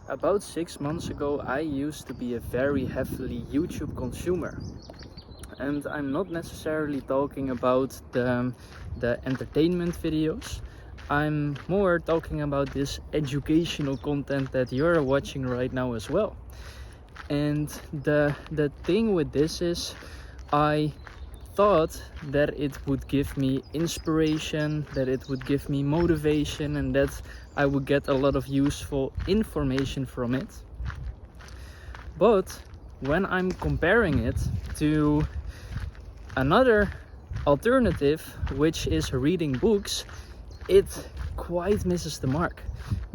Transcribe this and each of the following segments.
About 6 months ago, I used to be a very heavily YouTube consumer. And I'm not necessarily talking about the entertainment videos. I'm more talking about this educational content that you're watching right now as well. And the thing with this is, I thought that it would give me inspiration, that it would give me motivation, and that I would get a lot of useful information from it. But when I'm comparing it to another alternative, which is reading books, it quite misses the mark,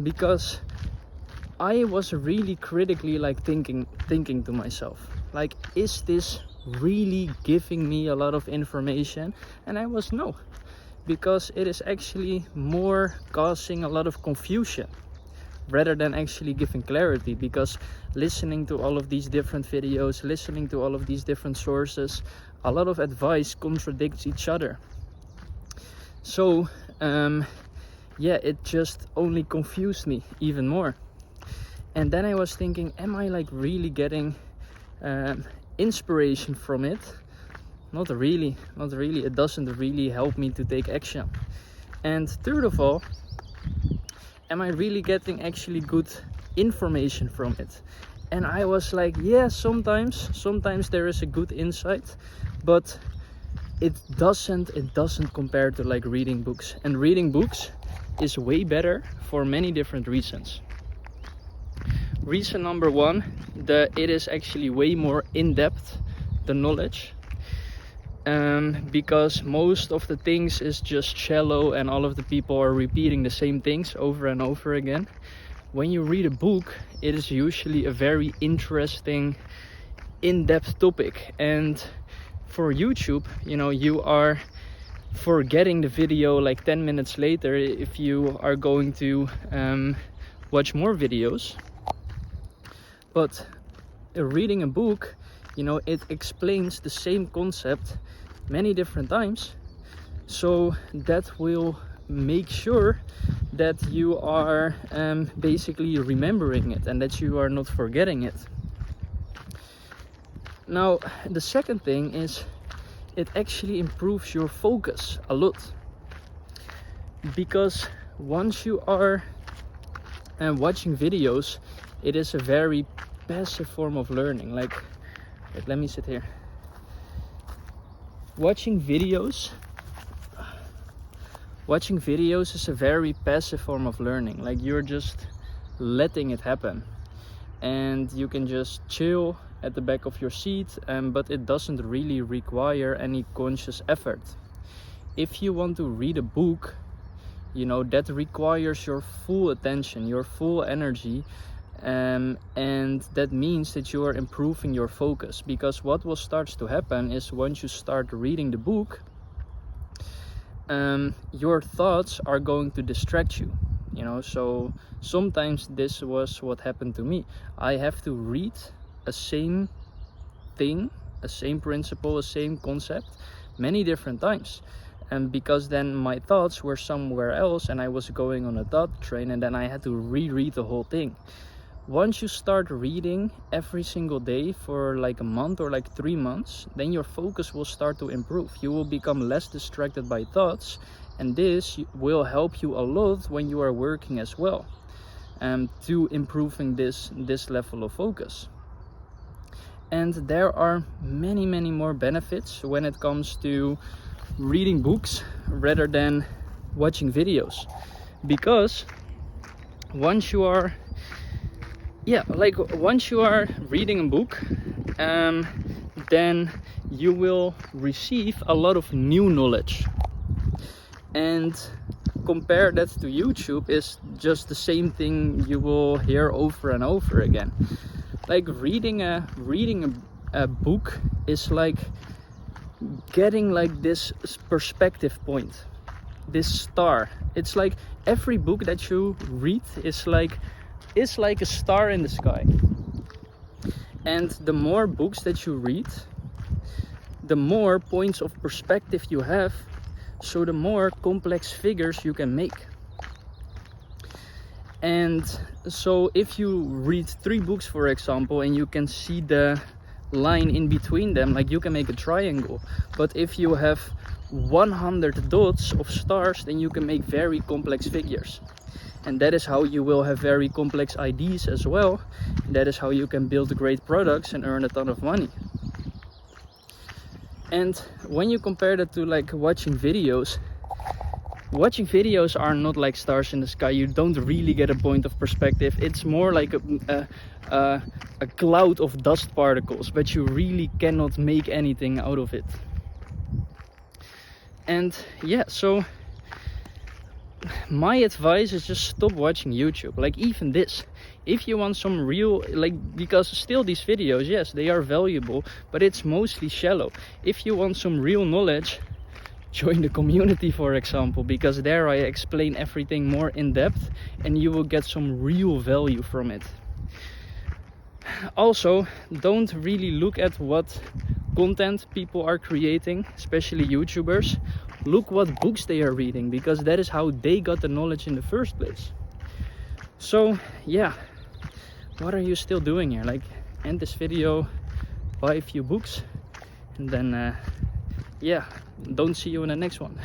because I was really critically thinking to myself, like, is this really giving me a lot of information? And I was no, because it is actually more causing a lot of confusion rather than actually giving clarity. Because listening to all of these different videos, listening to all of these different sources, a lot of advice contradicts each other. So it just only confused me even more. And then I was thinking, am I really getting inspiration from it? Not really. It doesn't really help me to take action. And third of all, am I really getting actually good information from it? And I was like, yeah, sometimes there is a good insight, but it doesn't compare to reading books. And reading books is way better for many different reasons. Reason number one, it is actually way more in-depth, the knowledge, because most of the things is just shallow and all of the people are repeating the same things over and over again. When you read a book, it is usually a very interesting, in-depth topic. And for YouTube, you are forgetting the video 10 minutes later if you are going to watch more videos. But reading a book, it explains the same concept many different times. So that will make sure that you are basically remembering it and that you are not forgetting it. Now, the second thing is, it actually improves your focus a lot. Because once you are watching videos, it is a very passive form of learning. Wait, let me sit here. Watching videos is a very passive form of learning. You're just letting it happen, and you can just chill at the back of your seat, but it doesn't really require any conscious effort. If you want to read a book, that requires your full attention, your full energy, and that means that you are improving your focus. Because what will start to happen is, once you start reading the book, your thoughts are going to distract you. So sometimes this was what happened to me. I have to read a same thing, a same principle, a same concept many different times. And because then my thoughts were somewhere else and I was going on a thought train, and then I had to reread the whole thing. Once you start reading every single day for a month or 3 months, then your focus will start to improve. You will become less distracted by thoughts, and this will help you a lot when you are working as well, to improving this level of focus. And there are many more benefits when it comes to reading books rather than watching videos. Because once you are reading a book, then you will receive a lot of new knowledge. And compare that to YouTube, is just the same thing you will hear over and over again. Reading a book is getting this perspective point, this star. It's every book that you read is like a star in the sky. And the more books that you read, the more points of perspective you have, so the more complex figures you can make. And so if you read 3 books, for example, and you can see the line in between them, like you can make a triangle. But if you have 100 dots of stars, then you can make very complex figures. And that is how you will have very complex ideas as well. And that is how you can build great products and earn a ton of money. And when you compare that to like watching videos are not like stars in the sky. You don't really get a point of perspective. It's more like a cloud of dust particles, but you really cannot make anything out of it. And yeah, so my advice is just stop watching YouTube. Like even this, if you want some real, like, because still these videos, yes, they are valuable, but it's mostly shallow. If you want some real knowledge, join the community, for example, because there I explain everything more in depth and you will get some real value from it. Also, don't really look at what content people are creating, especially YouTubers. Look what books they are reading, because that is how they got the knowledge in the first place. So yeah, what are you still doing here? Like, end this video, buy a few books, and then yeah, don't see you in the next one.